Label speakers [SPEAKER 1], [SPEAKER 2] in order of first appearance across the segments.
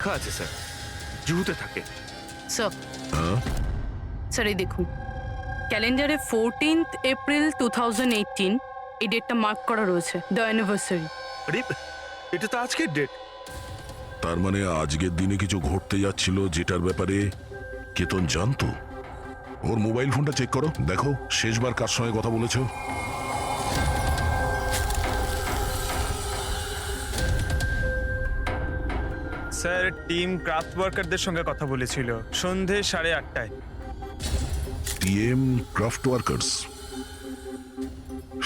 [SPEAKER 1] লেখা আছে স্যার, জুহুতে থাকে।
[SPEAKER 2] স্যার স্যার এই দেখুন, ক্যালেন্ডারে 14th এপ্রিল 2018 এই ডেটটা মার্ক করা রয়েছে, দ্য অ্যানিভার্সারি।
[SPEAKER 1] আরে এটা তো আজকের ডেট।
[SPEAKER 3] তার মানে আজকের দিনে কিছু ঘটতে যাচ্ছিল যেটার ব্যাপারে কেতন জানতো। ওর মোবাইল ফোনটা চেক করো, দেখো শেষবার কার সঙ্গে কথা বলেছো।
[SPEAKER 4] স্যার টিম ক্রাফট ওয়ার্কারদের সঙ্গে কথা বলেছিল সন্ধে 8:30টায়।
[SPEAKER 3] টিএম ক্রাফট ওয়ার্কার্স,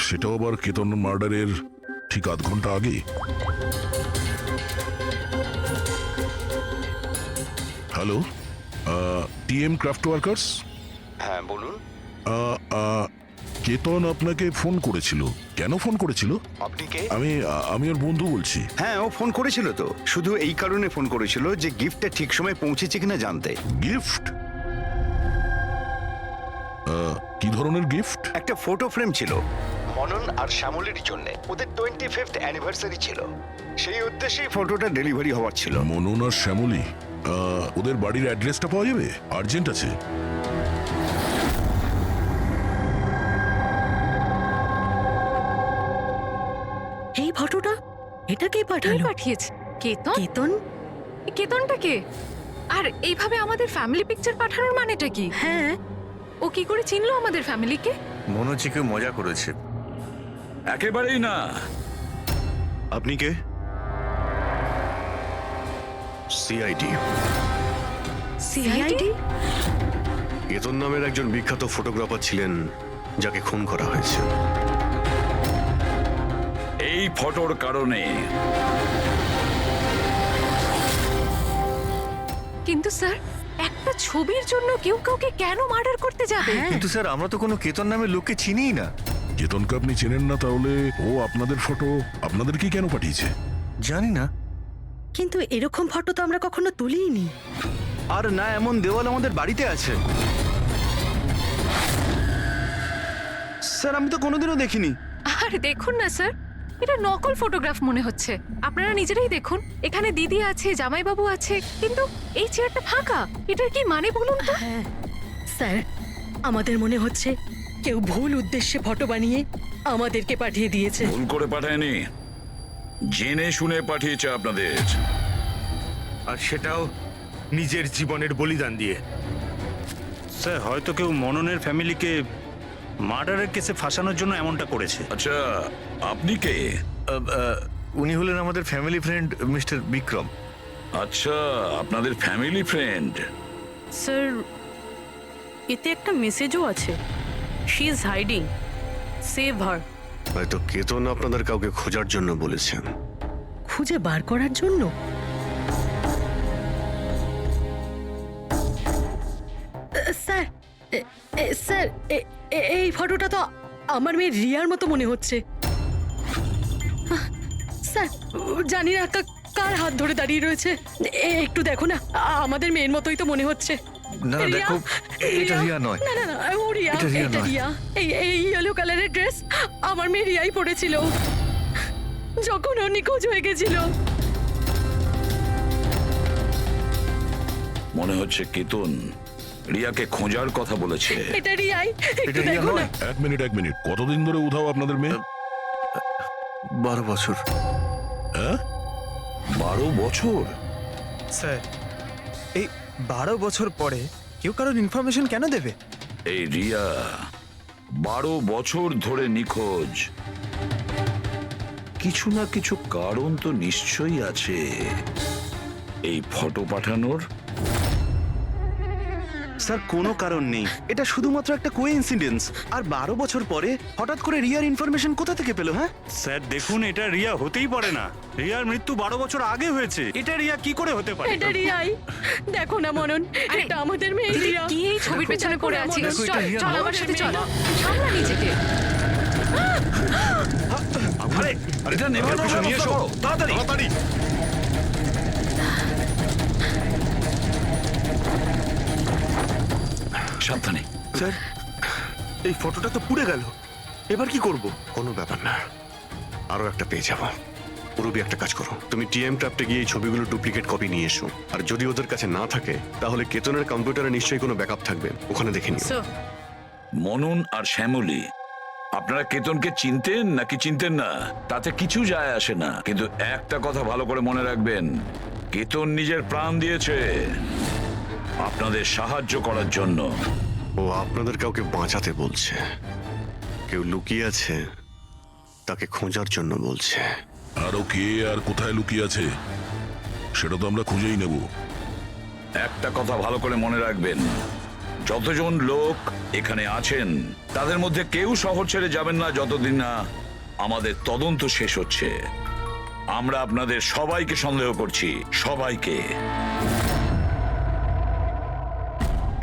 [SPEAKER 3] সেটাও আবার কেতন মার্ডারের ঠিক আধ ঘন্টা আগে। Hello, TM craft workers.
[SPEAKER 5] হ্যাঁ বলুন।
[SPEAKER 3] কেতন আপনাকে ফোন করেছিল। কেন ফোন করেছিল?
[SPEAKER 5] আপনি কে?
[SPEAKER 3] আমি ওর বন্ধু বলছি।
[SPEAKER 5] হ্যাঁ ও ফোন করেছিল তো, শুধু এই কারণে ফোন করেছিল যে গিফটটা ঠিক সময় পৌঁছেছে কিনা জানতে।
[SPEAKER 3] গিফট? কি ধরনের গিফট?
[SPEAKER 5] একটা ফটো ফ্রেম ছিল মনন আর শ্যামলীর জন্য, ওদের 25th অ্যানিভার্সারি ছিল, সেই উদ্দেশ্যেই ফটোটা ডেলিভারি হওয়ার ছিল।
[SPEAKER 3] মনন আর শ্যামলী, ওদের বাড়ির অ্যাড্রেসটা পাওয়া যাবে? আর্জেন্ট আছে।
[SPEAKER 6] এই ফটোটা এটা কে
[SPEAKER 7] কে
[SPEAKER 6] পাঠালো?
[SPEAKER 7] পাঠিয়েছে? কেতন?
[SPEAKER 6] কেতন?
[SPEAKER 7] কেতনটা কে? আর এইভাবে আমাদের ফ্যামিলি পিকচার পাঠানোর মানেটা কি?
[SPEAKER 6] হ্যাঁ,
[SPEAKER 7] ও কি করে চিনলো আমাদের ফ্যামিলিকে?
[SPEAKER 1] মনে হচ্ছে কেউ মজা করেছে।
[SPEAKER 8] একেবারেই না।
[SPEAKER 5] আপনি কে? সিআইডি।
[SPEAKER 6] সিআইডি?
[SPEAKER 5] কেতন নামের একজন বিখ্যাত ফটোগ্রাফার ছিলেন যাকে খুন করা হয়েছে।
[SPEAKER 8] এই ফটোর কারণে।
[SPEAKER 7] কিন্তু স্যার, একটা ছবির জন্য কেউ কাউকে কেন মার্ডার করতে যাবে?
[SPEAKER 1] কিন্তু স্যার আমরা তো কোনো কেতন নামের লোককে চিনিই না।
[SPEAKER 3] কেতনকে আপনি চেনেন না, তাহলে ও আপনাদের ফটো আপনাদেরকে কেন পাঠিয়েছে?
[SPEAKER 1] জানি না।
[SPEAKER 6] কিন্তু এরকম ফটো তো আমরা কখনো তুলিনি।
[SPEAKER 1] আর না এমন দেওয়াল আমাদের বাড়িতে আছে। স্যার আমি তো কোনোদিনও দেখিনি।
[SPEAKER 7] আর দেখুন না স্যার, এটা নকল ফটোগ্রাফ মনে হচ্ছে। আপনারা নিজেরাই দেখুন, এখানে দিদি আছে, জামাইবাবু আছে, কিন্তু এই চেয়ারটা ফাঁকা। এটার কি মানে বলুন তো?
[SPEAKER 6] হ্যাঁ স্যার, আমাদের মনে হচ্ছে কেউ ভুল উদ্দেশ্যে ফটো বানিয়ে আমাদেরকে পাঠিয়ে দিয়েছে।
[SPEAKER 8] ভুল করে পাঠায়নি, জেনে শুনে পাঠিয়েছে আপনাদের।
[SPEAKER 1] আর সেটাও নিজের জীবনের বলিদান দিয়ে।
[SPEAKER 9] স্যার হয়তো কেউ মননের ফ্যামিলিকে মার্ডারের কেসে ফাঁসানোর জন্য এমনটা করেছে।
[SPEAKER 8] আচ্ছা, আপনি কে?
[SPEAKER 1] উনি হলেন আমাদের ফ্যামিলি ফ্রেন্ড মিস্টার বিক্রম।
[SPEAKER 8] আচ্ছা, আপনাদের ফ্যামিলি ফ্রেন্ড।
[SPEAKER 2] স্যার এতে একটা মেসেজও আছে, শি ইজ হাইডিং, সেভ হার।
[SPEAKER 5] হয়তো কেতন আপনাদের কাউকে খোঁজার জন্য বলেছেন।
[SPEAKER 6] খুঁজে বার করার জন্য? স্যার, স্যার এই ফটোটা তো আমার মেয়ে রিয়ার মতো মনে হচ্ছে। স্যার জানি না কার হাত ধরে দাঁড়িয়ে রয়েছে। একটু দেখো না, আমাদের মেয়ের মতোই তো মনে হচ্ছে।
[SPEAKER 1] না না, দেখো এটা রিয়া নয়।
[SPEAKER 6] না না না, ও রিয়া,
[SPEAKER 1] এটা রিয়া
[SPEAKER 6] এটা
[SPEAKER 1] নয়।
[SPEAKER 6] রিয়া। এই ইয়েলো কালারের ড্রেস আমার মেয়ে রিয়াই পরেছিল যখন ও নিখোঁজ হয়ে গেছিল।
[SPEAKER 8] মনে হচ্ছে কেতন রিয়াকে খোঁজার কথা বলেছে।
[SPEAKER 6] এটা রিয়াই, একটু
[SPEAKER 1] এটা রিয়া
[SPEAKER 6] দেখো না।
[SPEAKER 1] নয়।
[SPEAKER 3] এক মিনিট। কতদিন ধরে উধাও আপনাদের মেয়ে?
[SPEAKER 1] 12 বছর।
[SPEAKER 3] হ্যাঁ,
[SPEAKER 8] 12 বছর?
[SPEAKER 4] স্যার এই 12 বছর পরে কেউ কারোর ইনফরমেশন কেন দেবে?
[SPEAKER 8] এই রিয়া 12 বছর ধরে নিখোঁজ। কিছু না কিছু কারণ তো নিশ্চয়ই আছে এই ফটো পাঠানোর।
[SPEAKER 1] স্যার কোনো কারণ নেই, এটা শুধুমাত্র একটা কোইন্সিডেন্স। আর 12 বছর পরে হঠাৎ করে রিয়ার ইনফরমেশন কোথা থেকে পেলো? হ্যাঁ
[SPEAKER 9] স্যার দেখুন, এটা রিয়া হতেই পারে না। রিয়ার মৃত্যু 12 বছর আগে হয়েছে। এটা রিয়া কি করে হতে পারে?
[SPEAKER 6] এটা রিয়াই, দেখো না মনন,
[SPEAKER 7] আরে,
[SPEAKER 6] এটা আমাদের মেয়ে
[SPEAKER 7] দিদি,
[SPEAKER 6] রিয়া।
[SPEAKER 7] কি এই ছবির পেছনে পড়ে আছিস?
[SPEAKER 1] দেখো, এটা
[SPEAKER 7] চল
[SPEAKER 1] রিয়া
[SPEAKER 7] চল
[SPEAKER 1] নয়।
[SPEAKER 7] আমার সাথে চল, সামলা নিজেকে।
[SPEAKER 8] আরে এটা নেভানোর ব্যবস্থা করো, তাড়াতাড়ি। সাবধানে।
[SPEAKER 1] স্যার এই ফটোটা তো পুড়ে গেল, এবার কি করব?
[SPEAKER 5] কোনো ব্যাপার না, আরো একটা পেয়ে যাব।
[SPEAKER 10] পুরবি একটা কাজ করো, তুমি টিএম ট্র্যাপটে গিয়ে এই ছবিগুলো ডুপ্লিকেট কপি নিয়ে এসো। আর যদি ওদের কাছে না থাকে তাহলে কেতনের কম্পিউটারে নিশ্চয়ই কোনো ব্যাকআপ থাকবে, ওখানে দেখে নিও।
[SPEAKER 2] স্যার
[SPEAKER 8] মনন আর শ্যামলী, আপনারা কেতনকে চিনতেন নাকি চিনতেন না তাতে কিছু যায় আসে না, কিন্তু একটা কথা ভালো করে মনে রাখবেন, কেতন নিজের প্রাণ দিয়েছে আপনাদের সাহায্য করার জন্য।
[SPEAKER 10] ও আপনাদের কাউকে বাঁচাতে বলছে, কেউ লুকিয়ে আছে তাকে খোঁজার জন্য বলছে।
[SPEAKER 3] আরো কে আর কোথায় লুকিয়ে আছে সেটা তো আমরা খুঁজেই নেব।
[SPEAKER 8] একটা কথা ভালো করে মনে রাখবেন, যতজন লোক এখানে আছেন তাদের মধ্যে কেউ শহর ছেড়ে যাবেন না যতদিন না আমাদের তদন্ত শেষ হচ্ছে। আমরা আপনাদের সবাইকে সন্দেহ করছি, সবাইকে।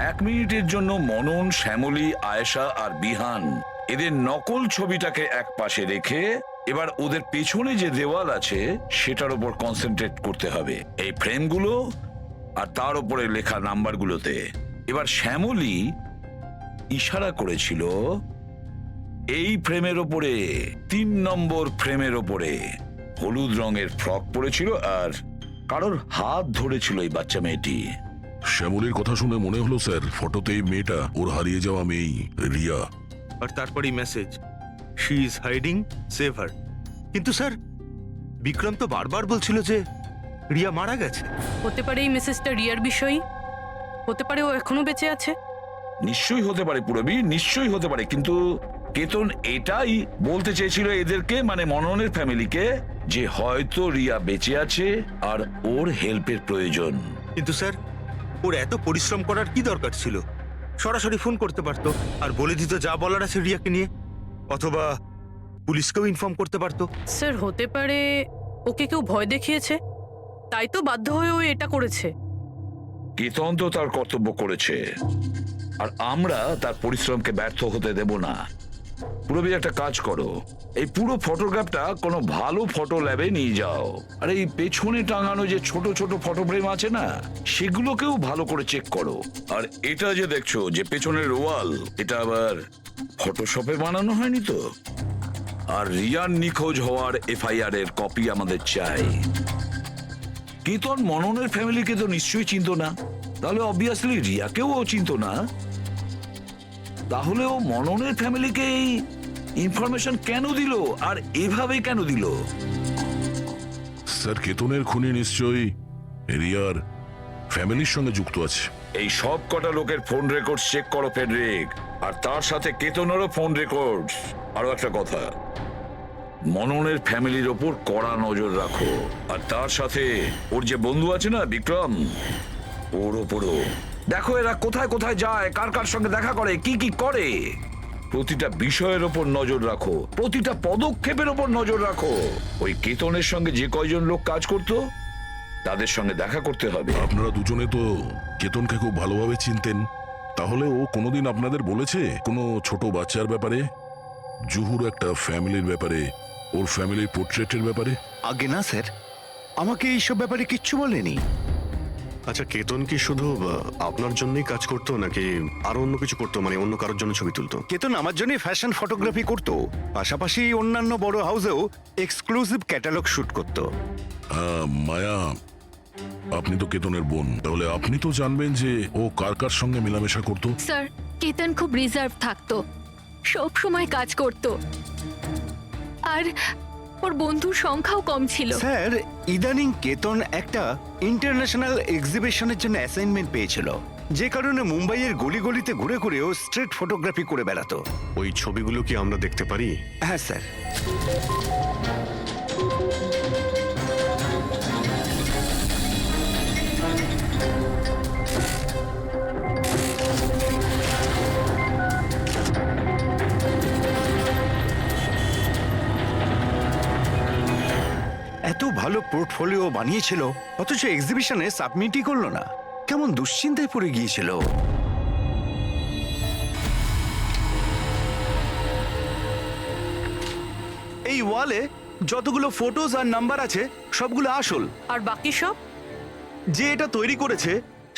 [SPEAKER 8] 1 মিনিটের জন্য মনন, শ্যামলী, আয়েশা আর বিহান এদের নকল ছবিটাকে এক পাশে রেখে এবার ওদের পেছনে যে দেওয়াল আছে সেটার উপর কনসেন্ট্রেট করতে হবে, এই ফ্রেমগুলো আর তার উপরে লেখা নাম্বারগুলোতে। এবার শ্যামলী ইশারা করেছিল এই ফ্রেমের ওপরে, 3 নম্বর ফ্রেমের ওপরে হলুদ রঙের ফ্রক পরেছিল আর কারোর হাত ধরেছিল এই বাচ্চা মেয়েটি।
[SPEAKER 3] শ্যামলীর কথা শুনে মনে হলো স্যার ফটোতে এই মেয়েটা ওর হারিয়ে যাওয়া মেয়ে রিয়া।
[SPEAKER 1] আর তারপরেই message, she is hiding, save হার। কিন্তু স্যার বিক্রম তো বারবার বলছিল যে রিয়া মারা গেছে।
[SPEAKER 2] হতে পারে এই মেসেজটা রিয়ার বিষয়ই, হতে পারে ও এখনো বেঁচে আছে।
[SPEAKER 8] নিশ্চয়ই হতে পারে পুরবি, নিশ্চয়ই হতে পারে, কিন্তু কেতন এটাই বলতে চেয়েছিল এদেরকে, মানে মননের ফ্যামিলিকে, যে হয়তো রিয়া বেঁচে আছে আর ওর হেল্পের প্রয়োজন।
[SPEAKER 1] কিন্তু স্যার ওর এত পরিশ্রম করার কি দরকার ছিল? সরাসরি ফোন করতে পারতো আর বলে দিত যা বলার আছে রিয়াকে নিয়ে, অথবা পুলিশকেও ইনফর্ম করতে পারতো।
[SPEAKER 2] স্যার হতে পারে ওকে কেউ ভয় দেখিয়েছে, তাই তো বাধ্য হয়ে ও এটা করেছে।
[SPEAKER 8] কেতন তো তার কর্তব্য করেছে আর আমরা তার পরিশ্রমকে ব্যর্থ হতে দেব না। পুরবি একটা কাজ করো, এই পুরো ফটোগ্রাফটা কোনো ভালো ফটো ল্যাবে নিয়ে যাও, আর এই পেছনে টাঙানো যে ছোট ছোট ফটো ফ্রেম আছে না সেগুলোকেও ভালো করে চেক করো। আর এটা যে দেখছো যে পেছনের ওয়াল, এটা আবার ফটোশপে বানানো হয়নি তো? আর রিয়ার নিখোঁজ হওয়ার এফআইআর এর কপি আমাদের চাই। কেতন মননের ফ্যামিলিকে তো নিশ্চয়ই চিনতো না, তাহলে অবভিয়াসলি রিয়াকেও ও চিনতো না। তাহলে ও মননের ফ্যামিলিকে এই ইনফরমেশন কেন দিল আর এভাবে কেন দিল?
[SPEAKER 3] স্যার কেতনের খুনি নিশ্চয়ই রিয়ার ফ্যামিলির সঙ্গে যুক্ত আছে।
[SPEAKER 8] এই সব কটা লোকের ফোন রেকর্ড চেক করো ফেডরিক, আর তার সাথে কেতনেরও ফোন রেকর্ড। আরো একটা কথা, মননের ফ্যামিলির ওপর কড়া নজর রাখো, আর তার সাথে ওর যে বন্ধু আছে না বিক্রম, ওর ওপরও দেখো এরা কোথায় কোথায় যায়, কার কার সঙ্গে দেখা করে, কি কি করে। প্রতিটা বিষয়ের ওপর নজর রাখো, প্রতিটা পদক্ষেপের ওপর নজর রাখো। ওই কেতনের সঙ্গে যে কয়জন লোক কাজ করতো তাদের সঙ্গে দেখা করতে হবে।
[SPEAKER 3] আপনারা দুজনে তো কেতনকে খুব ভালোভাবে চিনতেন, তাহলে ও কোনোদিন আপনাদের বলেছে কোনো ছোট বাচ্চার ব্যাপারে, জুহুর একটা ফ্যামিলির ব্যাপারে, ওর ফ্যামিলির পোর্ট্রেটের ব্যাপারে?
[SPEAKER 5] আগে না স্যার, আমাকে এইসব ব্যাপারে কিচ্ছু বলেনি।
[SPEAKER 10] আচ্ছা, কেতন কি শুধু আপনার জন্যই কাজ করতো নাকি আরো অন্য কিছু করতো, মানে অন্য কারোর জন্য ছবি তুলতো?
[SPEAKER 5] কেতন আমার জন্য ফ্যাশন ফটোগ্রাফি করতো, পাশাপাশি অন্যান্য বড় হাউসেও এক্সক্লুসিভ ক্যাটালগ শুট করতো।
[SPEAKER 3] মায়া, আপনি তো কেতনের বোন, তাহলে আপনি তো জানবেন যে ও কার কার সঙ্গে মেলামেশা করতো।
[SPEAKER 7] স্যার কেতন খুব রিজার্ভ থাকতো, সব সময় কাজ করত, আর ওর বন্ধুর সংখ্যাও কম ছিল।
[SPEAKER 5] স্যার ইদানিং কেতন একটা ইন্টারন্যাশনাল এক্সিবিশনের জন্য অ্যাসাইনমেন্ট পেয়েছিল, যে কারণে মুম্বাইয়ের গলি গলিতে ঘুরে ঘুরে ও স্ট্রিট ফটোগ্রাফি করে বেড়াতো।
[SPEAKER 10] ওই ছবিগুলো কি আমরা দেখতে পারি?
[SPEAKER 5] হ্যাঁ স্যার। এত ভালো পোর্টফোলিও বানিয়েছিল, অথচ এক্সিবিশনে সাবমিটই করলো না। কেমন দুশ্চিন্তায় পড়ে গিয়েছিল। এই ওয়ালে যতগুলো ফটোজ আর নাম্বার আছে সবগুলো আসল,
[SPEAKER 2] আর বাকি সব?
[SPEAKER 1] যে এটা তৈরি করেছে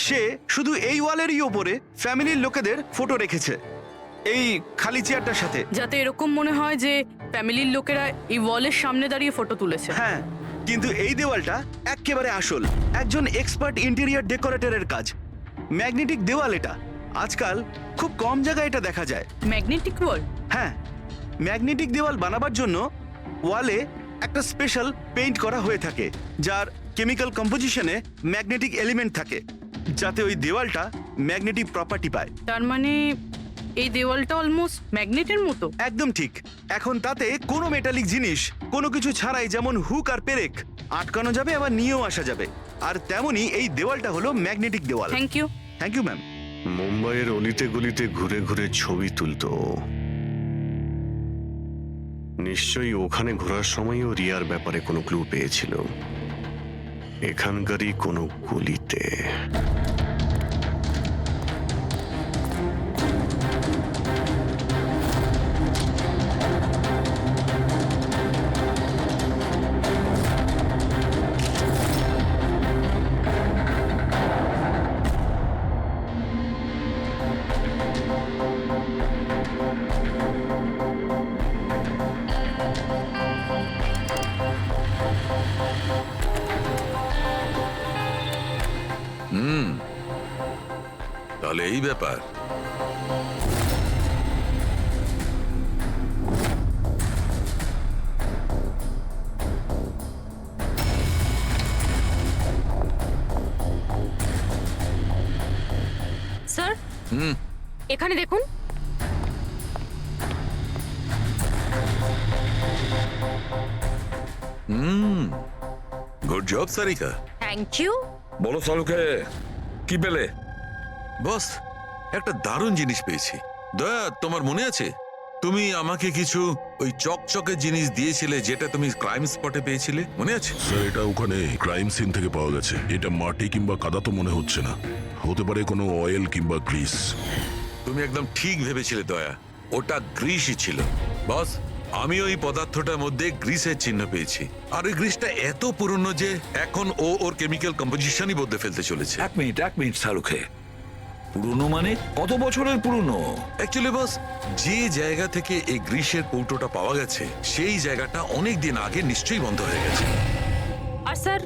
[SPEAKER 1] সে শুধু এই ওয়ালেরই ওপরে ফ্যামিলির লোকেদের ফটো রেখেছে, এই খালি চেয়ারটার সাথে,
[SPEAKER 2] যাতে এরকম মনে হয় যে ফ্যামিলির লোকেরা এই ওয়ালের সামনে দাঁড়িয়ে ফটো তুলেছে।
[SPEAKER 1] হ্যাঁ
[SPEAKER 5] কিন্তু এই দেওয়ালটা একেবারে আসল, একজন এক্সপার্ট ইন্টেরিয়র ডেকোরেটরের কাজ। ম্যাগনেটিক দেওয়াল এটা, আজকাল খুব কম জায়গায় এটা দেখা যায়।
[SPEAKER 2] ম্যাগনেটিক ওয়াল?
[SPEAKER 5] হ্যাঁ, ম্যাগনেটিক দেওয়াল বানাবার জন্য ওয়ালে একটা স্পেশাল পেইন্ট করা হয়ে থাকে, যার কেমিক্যাল কম্পোজিশনে ম্যাগনেটিক এলিমেন্ট থাকে, যাতে ওই দেওয়ালটা ম্যাগনেটিক প্রপার্টি পায়।
[SPEAKER 2] তার মানে এই দেওয়ালটা অলমোস্ট ম্যাগনেটের মতো?
[SPEAKER 5] একদম ঠিক। এখন তাতে কোনো মেটালিক জিনিস কোনো কিছু ছাড়াই, যেমন হুক আর পেরেক, আটকানো যাবে, আবার নিয়েও আসা যাবে। আর তেমনি এই দেওয়ালটা হলো ম্যাগনেটিক দেওয়াল।
[SPEAKER 2] Thank you.
[SPEAKER 5] Thank you ma'am.
[SPEAKER 10] মুম্বাইয়ের অলিতে গলিতে ঘুরে ঘুরে ছবি তুলতো। নিশ্চয়ই ওখানে ঘোরার সময়ও রিয়ার ব্যাপারে কোনো ক্লু পেয়েছিল, এখানকারই কোনো গলিতে।
[SPEAKER 3] তাহলে এই ব্যাপার।
[SPEAKER 7] স্যার, এখানে দেখুন।
[SPEAKER 3] Good job Sarika.
[SPEAKER 7] Thank you.
[SPEAKER 8] বলো সালুকে, কি পেলে?
[SPEAKER 11] বস, একটা দারুণ জিনিস পেয়েছি। দয়া, তোমার মনে আছে তুমি আমাকে কিছু ওই চকচকে জিনিস দিয়েছিলে, যেটা তুমি ক্রাইম স্পটে পেয়েছিলে, মনে আছে?
[SPEAKER 3] স্যার, এটা ওখানে ক্রাইম সিন থেকে পাওয়া গেছে। এটা মাটি কিংবা কাদা তো মনে হচ্ছে না, হতে পারে কোনো অয়েল কিংবা গ্রিস।
[SPEAKER 11] তুমি একদম ঠিক ভেবেছিলে দয়া, ওটা গ্রিসই ছিল। বস, আমি ওই পদার্থটার মধ্যে গ্রিসের চিহ্ন পেয়েছি, আর ওই গ্রিসটা এত পুরনো যে এখন ও ওর কেমিক্যাল কম্পোজিশনই বদলে ফেলতে চলেছে।
[SPEAKER 8] এক মিনিট সালুকে, পুরনো মানে কত বছরের পুরনো?
[SPEAKER 11] অ্যাকচুয়ালি বস, যে জায়গা থেকে এই গ্রিসের কৌটোটা পাওয়া গেছে সেই জায়গাটা অনেক দিন আগে নিশ্চয়ই বন্ধ হয়ে গেছে।
[SPEAKER 7] আর স্যার,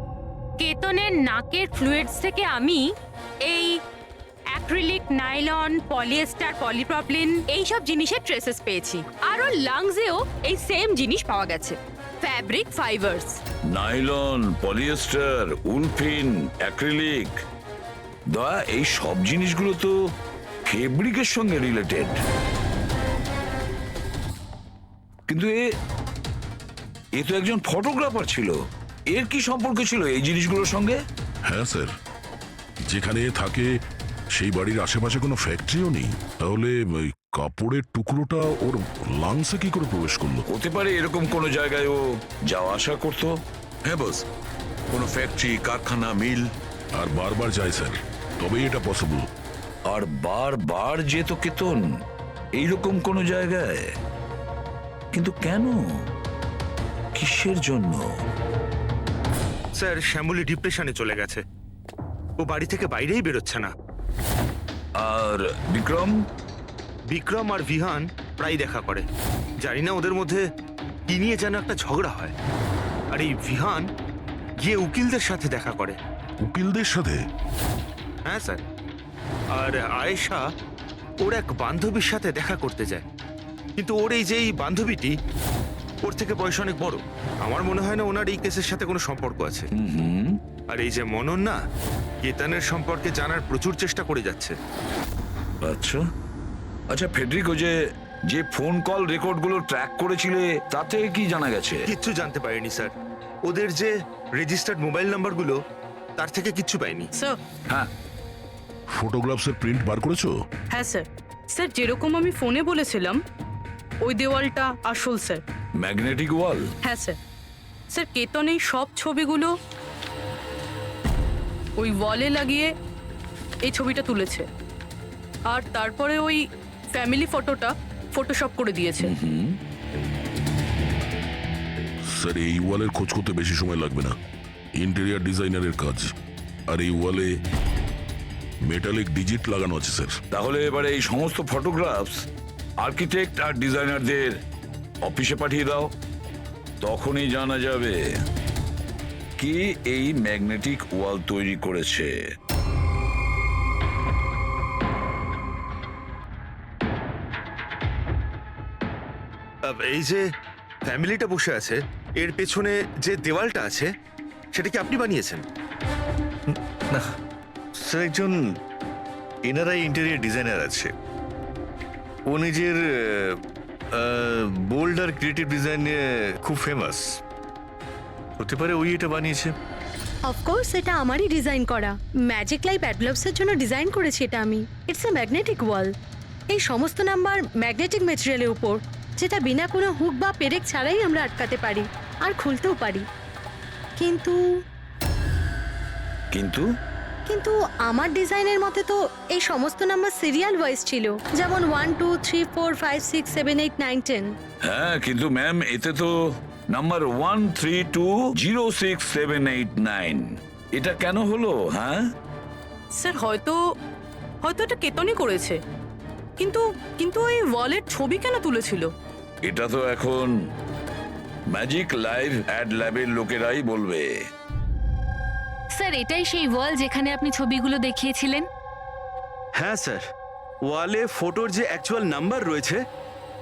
[SPEAKER 7] কেতনের নাকের ফ্লুইডস থেকে আমি এই অ্যাক্রিলিক, নাইলন, পলিয়েস্টার, পলিপ্রপিলিন এইসব জিনিসের ট্রেসেস পেয়েছি। আর ওর লাংসেও এই সেম জিনিস পাওয়া গেছে, fabric fibres.
[SPEAKER 8] Nylon, polyester, olefin, acrylic. দয়া, এই সব জিনিসগুলো তো ফেব্রিকের সঙ্গে রিলেটেড, কিন্তু এ তো একজন ফটোগ্রাফার ছিল। এর কি সম্পর্ক ছিল এই জিনিসগুলোর সঙ্গে?
[SPEAKER 3] হ্যাঁ স্যার, যেখানে থাকে সেই বাড়ির আশেপাশে কোনো ফ্যাক্টরিও নেই, তাহলে ওই কাপড়ের টুকরোটা ওর লাংসে কি করে প্রবেশ করলো?
[SPEAKER 8] হতে পারে এরকম কোনো জায়গায় ও যাওয়া আসা করতো।
[SPEAKER 11] হ্যাঁ বস, কোনো ফ্যাক্টরি, কারখানা, মিল।
[SPEAKER 3] আর বারবার যায় স্যার, তবেই এটা পসিবল।
[SPEAKER 8] আর বারবার যেত কেতন এইরকম কোনো জায়গায়, কিন্তু কেন, কিসের জন্য?
[SPEAKER 1] স্যার, শ্যামলী ডিপ্রেশনে চলে গেছে, ও বাড়ি থেকে বাইরেই বেরোচ্ছে না।
[SPEAKER 8] আর বিক্রম?
[SPEAKER 1] বিক্রম আর ভিহান প্রায় দেখা করে, জানি না ওদের মধ্যে কি নিয়ে যেন একটা ঝগড়া হয়। আর এই ভিহান গিয়ে উকিলদের সাথে দেখা করে।
[SPEAKER 3] উকিলদের সাথে?
[SPEAKER 1] হ্যাঁ স্যার। আর আয়েশা ওর এক বান্ধবীর সাথে দেখা করতে যায়, কিন্তু ওর এই যে বান্ধবীটি ওর থেকে বয়স অনেক বড়। আমার মনে হয় না ওনার এই কেসের সাথে কোনো সম্পর্ক আছে। আর এই যে মনন না, কেতনের সম্পর্কে জানার প্রচুর চেষ্টা করে যাচ্ছে।
[SPEAKER 8] আচ্ছা আচ্ছা, ফেডরিকো যে ফোন কল রেকর্ডগুলো ট্র্যাক করেছিলে তাতে কি জানা গেছে?
[SPEAKER 1] কিচ্ছু জানতে পারিনি স্যার। ওদের যে রেজিস্টার্ড মোবাইল নাম্বারগুলো, তার থেকে কিচ্ছু পাইনি।
[SPEAKER 2] স্যার।
[SPEAKER 8] হ্যাঁ,
[SPEAKER 3] ফটোগ্রাফসের প্রিন্ট বার করেছো?
[SPEAKER 2] হ্যাঁ স্যার। স্যার, যেরকম আমি ফোনে বলেছিলাম, ওই দেওয়ালটা আসল স্যার।
[SPEAKER 8] ম্যাগনেটিক ওয়াল?
[SPEAKER 2] হ্যাঁ স্যার। স্যার, কেতন এই সব ছবিগুলো ওই ওয়ালে লাগিয়ে এই ছবিটা তুলেছে, আর তারপরে ওই ফ্যামিলি ফটোটা ফটোশপ করে দিয়েছে।
[SPEAKER 3] স্যার, এই ওয়ালের খোঁজ করতে বেশি সময় লাগবে না, ইন্টেরিয়র ডিজাইনারের কাজ। আর এই ওয়ালে মেটালিক ডিজিট লাগানো আছে স্যার।
[SPEAKER 8] তাহলে এবারে এই সমস্ত ফটোগ্রাফস আর্কিটেক্ট আর ডিজাইনারদের অফিসে পাঠিয়ে দাও, তখনই জানা যাবে কে এই ম্যাগনেটিক ওয়াল তৈরি করেছে।
[SPEAKER 1] এই যে ফ্যামিলিটা বসে আছে এর পেছনে যে দেওয়ালটা আছে সেটা কি আপনি বানিয়েছেন?
[SPEAKER 12] না স্যার, একজন এনআরআই ইন্টেরিয়র ডিজাইনার আছে। ও নিজের বোল্ড আর ক্রিয়েটিভ ডিজাইন নিয়ে খুব ফেমাস। হতে পারে ওই এটা বানিয়েছে।
[SPEAKER 6] অফকোর্স এটা আমারই ডিজাইন করা। ম্যাজিক লাইফ অ্যাডলভসের জন্য ডিজাইন করেছি এটা আমি। ইটস এ ম্যাগনেটিক ওয়াল। এই সমস্ত নাম্বার ম্যাগনেটিক ম্যাটেরিয়ালের উপর, যেটা বিনা কোনো হুক বা পেরেক ছাড়াই আমরা আটকাতে পারি আর খুলতেও পারি। কিন্তু
[SPEAKER 8] কিন্তু
[SPEAKER 6] কিন্তু আমার ডিজাইনের মতে তো এই সমস্ত নাম্বার সিরিয়াল ওয়াইজ ছিল, যেমন 1 2 3 4 5 6 7 8 9 10।
[SPEAKER 8] হ্যাঁ, কিন্তু ম্যাম এতে তো নাম্বার 1320678 এটা কেন হলো? হ্যাঁ
[SPEAKER 2] স্যার হয়তো এটা কেতনই করেছে, কিন্তু কিন্তু ওই ওয়ালের ছবি কেন তুলেছিল?
[SPEAKER 8] এটা তো এখন ম্যাজিক লাইভ অ্যাড ল্যাবের লোকেরাই বলবে।
[SPEAKER 7] স্যার এটাই সেই ওয়াল যেখানে আপনি ছবিগুলো দেখিয়েছিলেন?
[SPEAKER 5] হ্যাঁ স্যার, ওয়ালে ফটোর যে অ্যাকচুয়াল নাম্বার রয়েছে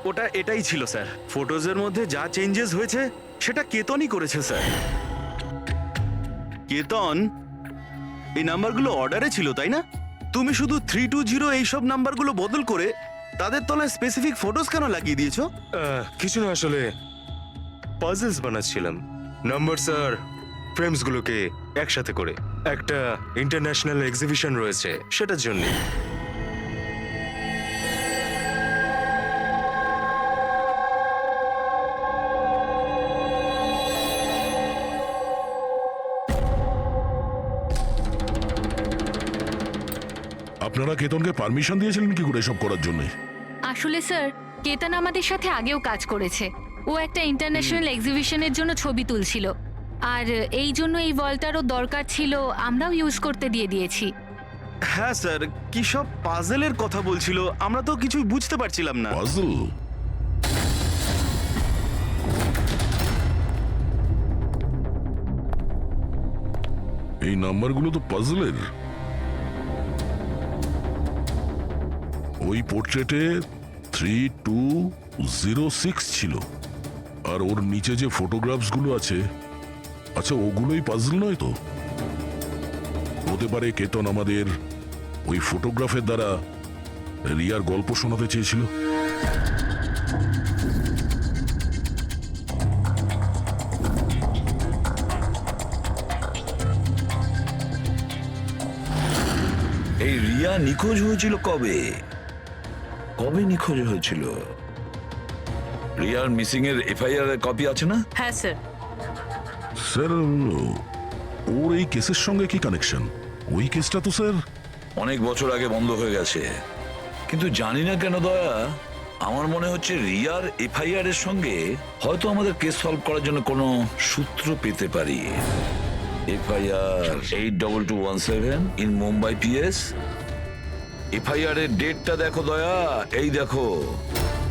[SPEAKER 5] ওটা এটাই ছিল স্যার। ফটোজের মধ্যে যা চেঞ্জেস হয়েছে সেটা কেতনই করেছে স্যার। কেতন, এই নাম্বারগুলো অর্ডারে ছিল তাই না? তুমি শুধু 320 এইসব নাম্বারগুলো বদল করে তাদের তলায় স্পেসিফিক ফটোজ কেন লাগিয়ে দিয়েছো?
[SPEAKER 4] কিছু না, আসলে পাজলস বানাচ্ছিলাম। নাম্বারস আর ফ্রেমসগুলোকে একসাথে করে একটা ইন্টারন্যাশনাল এক্সিবিশন রয়েছে সেটার জন্য।
[SPEAKER 3] আপনারা কেতনকে পারমিশন দিয়েছিলেন কি করে এসব করার জন্য?
[SPEAKER 7] আসলে স্যার কেতন আমাদের সাথে আগেও কাজ করেছে। ও একটা ইন্টারন্যাশনাল এক্সিবিশনের জন্য ছবি তুলছিল, আর এই জন্য এই ওয়ালটারও দরকার ছিল, আমরাও ইউজ করতে দিয়ে দিয়েছি।
[SPEAKER 5] হ্যাঁ স্যার, কি সব পাজেলের কথা বলছিল, আমরা তো কিছুই বুঝতে পারছিলাম না।
[SPEAKER 3] পাজল? এই নাম্বারগুলো তো পাজলের। ওই পোর্ট্রেটে 3206 ছিল, আর ওর নিচে যে ফটোগ্রাফসগুলো আছে, আচ্ছা ওগুলোই পাজল নয় তো? হতে পারে কেতন আমাদের ওই ফটোগ্রাফের দ্বারা রিয়ার গল্প শোনাতে চেয়েছিল।
[SPEAKER 8] এই রিয়া নিখোঁজ হয়েছিল কবে? কবে নিখোঁজ হয়েছিল? রিয়ার মিসিং এর এফআইআর এর কপি আছে না?
[SPEAKER 2] হ্যাঁ স্যার।
[SPEAKER 3] স্যার, ওর এই কেসের সঙ্গে কি কানেকশন? ওই কেসটা তো স্যার
[SPEAKER 8] অনেক বছর আগে বন্ধ হয়ে গেছে, কিন্তু জানি না কেন দয়া, আমার মনে হচ্ছে রিয়ার এফআইআর এর সঙ্গে হয়তো আমাদের কেস সলভ করার জন্য কোনো সূত্র পেতে পারি। FIR 82217 in Mumbai PS. FIR এর ডেটটা দেখো দয়া, এই দেখো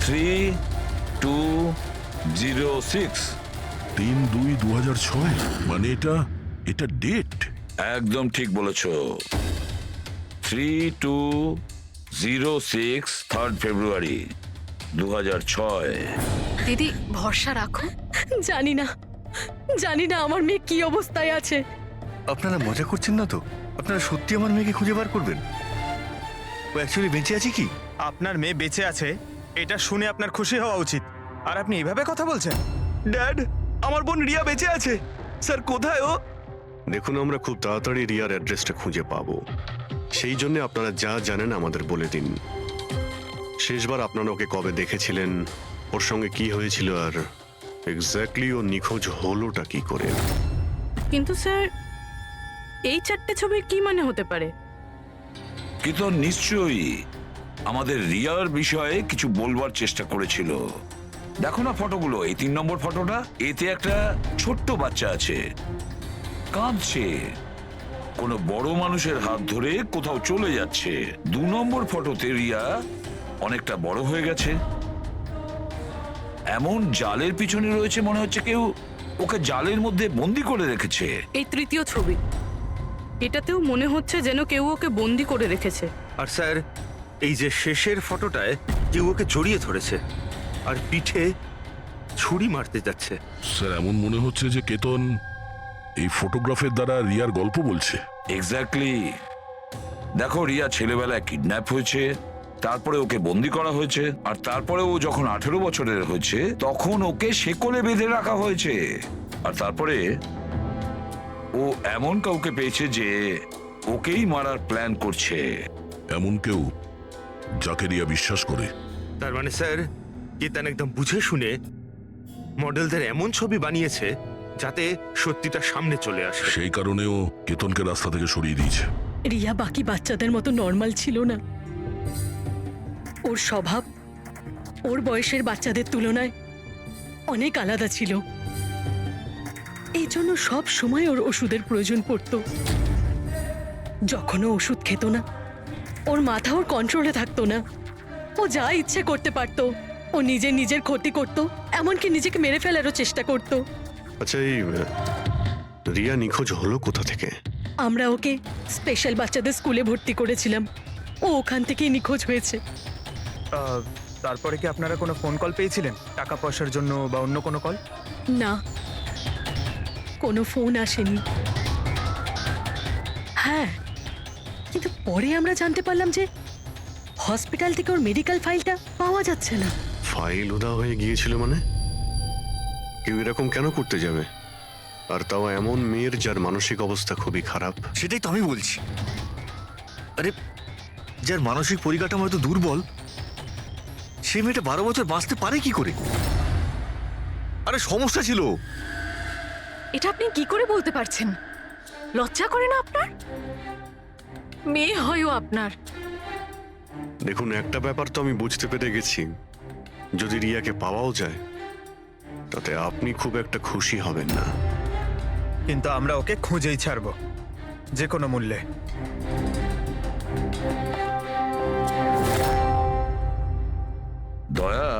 [SPEAKER 8] 3206।
[SPEAKER 3] 3/2/2006, মানে এটা ডেট।
[SPEAKER 8] একদম ঠিক বলেছো, 3206 3rd ফেব্রুয়ারি 2006।
[SPEAKER 2] দিদি ভরসা রাখো।
[SPEAKER 6] জানি না আমার মেয়ে কি অবস্থায় আছে।
[SPEAKER 12] আপনারা মজা করছেন না তো? আপনারা সত্যি আমার মেয়েকে খুঁজে বার করবেন? ও অ্যাকচুয়ালি বেঁচে আছে কি?
[SPEAKER 4] আপনার মেয়ে বেঁচে আছে এটা শুনে আপনার খুশি হওয়া উচিত, আর আপনি এভাবে কথা বলছেন?
[SPEAKER 5] ড্যাড, আমার বোন রিয়া বেঁচে আছে। স্যার কোথায় ও?
[SPEAKER 10] দেখুন, আমরা খুব তাড়াতাড়ি রিয়ার অ্যাড্রেসটা খুঁজে পাবো। সেই জন্য আপনারা যা জানেন আমাদের বলে দিন। শেষবার আপনারা ওকে কবে দেখেছিলেন, ওর সঙ্গে কি হয়েছিল, আর এক্স্যাক্টলি ও নিখোঁজ হলোটা কি করে?
[SPEAKER 2] কিন্তু স্যার এই 4টে ছবির কি মানে হতে পারে?
[SPEAKER 8] কিন্তু নিশ্চয়ই আমাদের রিয়ার বিষয়ে কিছু বলবার চেষ্টা করেছিল। দেখো না ফটোগুলো, এই 3 নম্বর ফটোটা, এতে একটা ছোট্ট বাচ্চা আছে, কাঁদছে, কোনো বড় মানুষের হাত ধরে কোথাও চলে যাচ্ছে। 2 নম্বর ফটোতে রিয়া অনেকটা বড় হয়ে গেছে, এমন জালের পিছনে রয়েছে মনে হচ্ছে কেউ ওকে জালের মধ্যে বন্দি করে রেখেছে।
[SPEAKER 2] এই তৃতীয় ছবি, এটাতেও মনে হচ্ছে যেন কেউ ওকে বন্দি করে রেখেছে।
[SPEAKER 1] আর স্যার, এই যে শেষের ফটোটায় কেউ ওকে জড়িয়ে ধরেছে আর পিঠে ছুরি মারতে যাচ্ছে।
[SPEAKER 3] স্যার, এমন মনে হচ্ছে যে কেতন এই ফটোগ্রাফের দ্বারা রিয়ার গল্প বলছে।
[SPEAKER 8] এক্স্যাক্টলি। দেখো, রিয়া ছেলেবেলায় কিডন্যাপ হয়েছে, তারপরে ওকে বন্দি করা হয়েছে, আর তারপরে ও যখন 18 বছরের হয়েছে তখন ওকে শেকলে বেঁধে রাখা হয়েছে। আর তারপরে ও এমন কাউকে পেয়েছে যে ওকেই মারার প্ল্যান করছে।
[SPEAKER 3] এমন কেউ যাকে রিয়া বিশ্বাস করে।
[SPEAKER 1] তার মানে স্যার, কেতন একদম বুঝে শুনে মডেলদের এমন ছবি বানিয়েছে যাতে সত্যিটা সামনে চলে আসে।
[SPEAKER 3] সেই কারণেও কেতনকে রাস্তা থেকে সরিয়ে দিয়েছে।
[SPEAKER 6] রিয়া বাকি বাচ্চাদের মতো নর্মাল ছিল না। ওর স্বভাব ওর বয়সের বাচ্চাদের তুলনায় অনেক আলাদা ছিল। এই জন্য সব সময় ওর ওষুধের প্রয়োজন পড়তো। যখনও ওষুধ খেত না, ওর মাথা ওর কন্ট্রোলে থাকতো না। ও যা ইচ্ছে করতে পারতো। ও নিজের ক্ষতি করত, এমনকি নিজেকে মেরে ফেলারও চেষ্টা করত।
[SPEAKER 10] আচ্ছা, এই রিয়া নিখোঁজ হলো কোথা থেকে?
[SPEAKER 6] আমরা ওকে স্পেশাল বাচ্চাদের স্কুলে ভর্তি করেছিলাম। ও ওখান থেকেই নিখোঁজ হয়েছে।
[SPEAKER 13] তারপরে কি আপনারা কোনো ফোন কল পেয়েছিলেন টাকা পয়সার জন্য বা অন্য কোনো কল?
[SPEAKER 6] না, কোনো ফোন আসেনি। হ্যাঁ, কিন্তু পরে আমরা জানতে পারলাম যে হসপিটাল থেকে ওর মেডিকেল ফাইলটা পাওয়া যাচ্ছে না।
[SPEAKER 10] ফাইল উধাও হয়ে গিয়েছিল মানে? কেউ এরকম কেন করতে যাবে? আর তাও এমন মেয়ের যার মানসিক অবস্থা খুবই খারাপ।
[SPEAKER 12] সেটাই তো আমি বলছি। আরে, যার মানসিক পরিকাঠামো এত দুর্বল, সে মেয়েটা 12 বছর বাঁচতে পারে কি করে? আরে সমস্যা ছিল।
[SPEAKER 7] এটা আপনি কি করে বলতে পারছেন? লজ্জা করে না আপনার? মেয়ে হয়ও আপনার।
[SPEAKER 10] দেখুন, একটা ব্যাপার তো আমি বুঝতে পেরে গেছি, যদি রিয়াকে পাওয়াও যায় তাতে আপনি খুব একটা খুশি হবেন না।
[SPEAKER 13] কিন্তু আমরা ওকে খুঁজেই ছাড়বো, যে কোনো মূল্যে।
[SPEAKER 8] দয়া,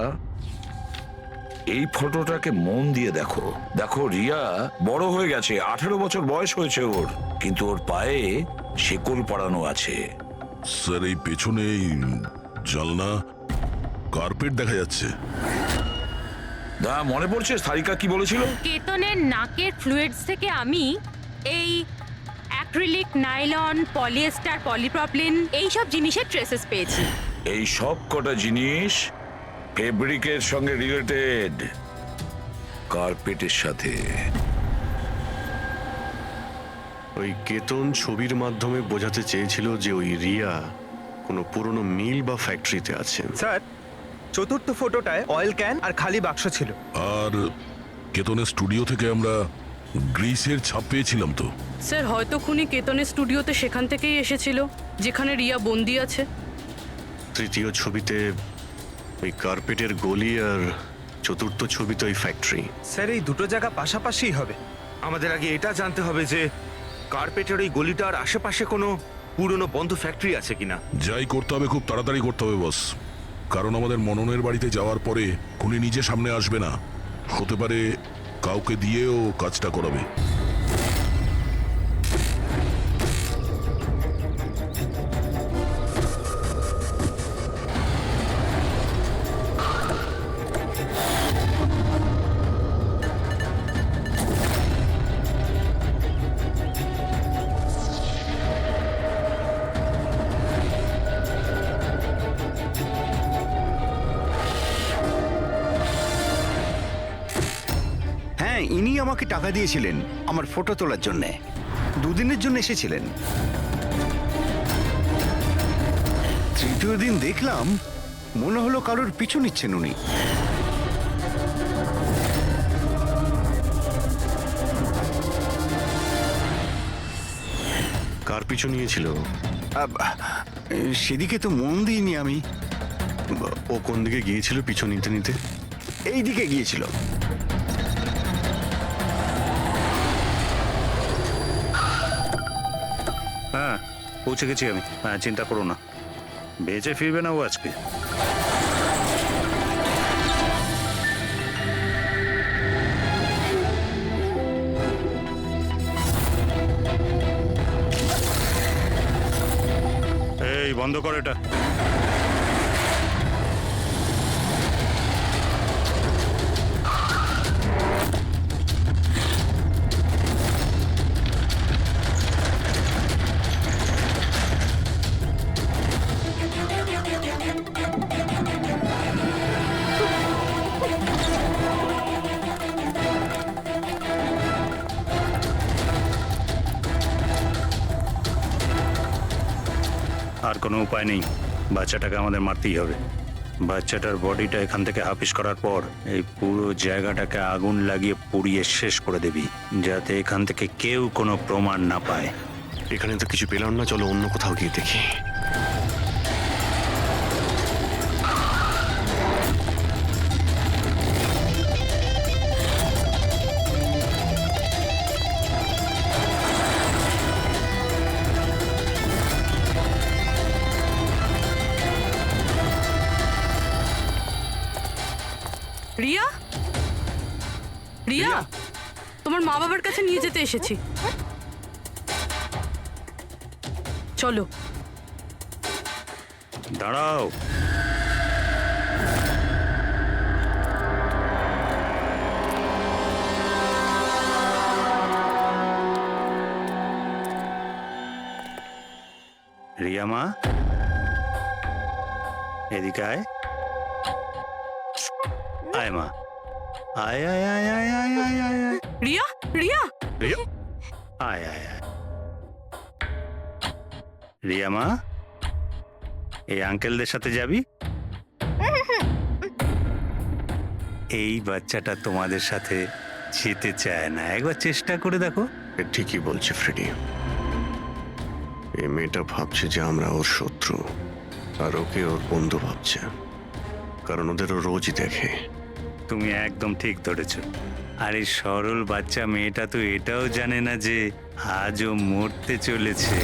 [SPEAKER 8] এই ফটোটাকে মন দিয়ে দেখো। দেখো, রিয়া বড় হয়ে গেছে, 18 বছর বয়স হয়েছে ওর, কিন্তু ওর পায়ে শেকল পরানো আছে।
[SPEAKER 3] স্যার, এই পেছনে এই জানলা কার্পেট দেখা যাচ্ছে।
[SPEAKER 8] দয়া, মনে পড়ছে সারিকা কি বলেছিল?
[SPEAKER 7] কেতনের নাকের ফ্লুইডস থেকে আমি এই অ্যাক্রিলিক, নাইলন, পলিয়েস্টার, পলিপ্রপলিন এইসব জিনিসের ট্রেসেস পেয়েছি।
[SPEAKER 8] এই সব কটা জিনিস ফেব্রিকের সঙ্গে রিলেটেড, কার্পেটের সাথে।
[SPEAKER 10] ওই কেতন ছবির মাধ্যমে বোঝাতে চেয়েছিল যে ওই রিয়া কোনো পুরনো মিল বা ফ্যাক্টরিতে আছে।
[SPEAKER 13] স্যার, চতুর্থ ফটোটায় অয়েল ক্যান আর খালি বাক্স ছিল।
[SPEAKER 3] আর কেতনের স্টুডিও থেকে আমরা গ্রিসের ছাপ পেয়েছিলাম তো।
[SPEAKER 2] স্যার, হয়তো খুনি কেতনের স্টুডিওতে সেখান থেকেই এসেছিল যেখানে রিয়া বন্দি আছে।
[SPEAKER 10] তৃতীয় ছবিতে ওই কার্পেটের গলি, আর চতুর্থ ছবিতে ওই ফ্যাক্টরি।
[SPEAKER 13] স্যার, এই দুটো জায়গা পাশাপাশিই হবে।
[SPEAKER 1] আমাদের আগে এটা জানতে হবে যে কার্পেটের ওই গলিটার আশেপাশে কোনো পুরনো বন্ধ ফ্যাক্টরি আছে কিনা।
[SPEAKER 3] যাই করতে হবে খুব তাড়াতাড়ি করতে হবে বস, কারণ আমাদের মননের বাড়িতে যাওয়ার পরে খুনি নিজে সামনে আসবে না, হতে পারে কাউকে দিয়েও কাজটা করাবে।
[SPEAKER 5] হ্যাঁ, ইনি আমাকে টাকা দিয়েছিলেন আমার ফটো তোলার জন্যে। 2 দিনের জন্য এসেছিলেন। তৃতীয় দিন দেখলাম মনে হলো কারোর পিছু নিচ্ছেন উনি।
[SPEAKER 10] কার পিছু নিয়েছিল?
[SPEAKER 5] সেদিকে তো মন দিইনি আমি।
[SPEAKER 10] ও কোন দিকে গিয়েছিল পিছু নিতে নিতে?
[SPEAKER 5] এই দিকে গিয়েছিল।
[SPEAKER 9] হ্যাঁ, পৌঁছে গেছি আমি। হ্যাঁ, চিন্তা করো না, বেঁচে ফিরবে না ও আজকে। এই বন্ধ কর এটা। আর কোনো উপায় নেই, বাচ্চাটাকে আমাদের মারতেই হবে। বাচ্চাটার বডিটা এখান থেকে হাফিস করার পর এই পুরো জায়গাটাকে আগুন লাগিয়ে পুড়িয়ে শেষ করে দিবি, যাতে এখান থেকে কেউ কোনো প্রমাণ না পায়।
[SPEAKER 10] এখানে তো কিছু পেলাম না, চলো অন্য কোথাও গিয়ে দেখি।
[SPEAKER 2] রিয়া, রিয়া, তোমার মা বাবার কাছে নিয়ে যেতে এসেছি, চলো।
[SPEAKER 9] দাঁড়াও, রিয়া মা, এদিকে আয়। আয় মা, আয় আয় আয় আয় আয় আয় আয় আয়।
[SPEAKER 2] রিয়া, রিয়া,
[SPEAKER 9] রিয়া, আয় আয় আয়। রিয়া মা, এই আঙ্কেলদের সাথে যাবি? এই বাচ্চাটা তোমাদের সাথে যেতে চায় না, একবার চেষ্টা করে দেখো।
[SPEAKER 10] এ ঠিকই বলছে ফ্রেডি। এই মেয়েটা ভাবছে যে আমরা ওর শত্রু, আর ওকে ওর বন্ধু ভাবছে, কারণ ওদেরও রোজই দেখে।
[SPEAKER 9] তুমি একদম ঠিক ধরেছ। আর এই সরল বাচ্চা মেয়েটা তো এটাও জানে না যে আজও মরতে চলেছে।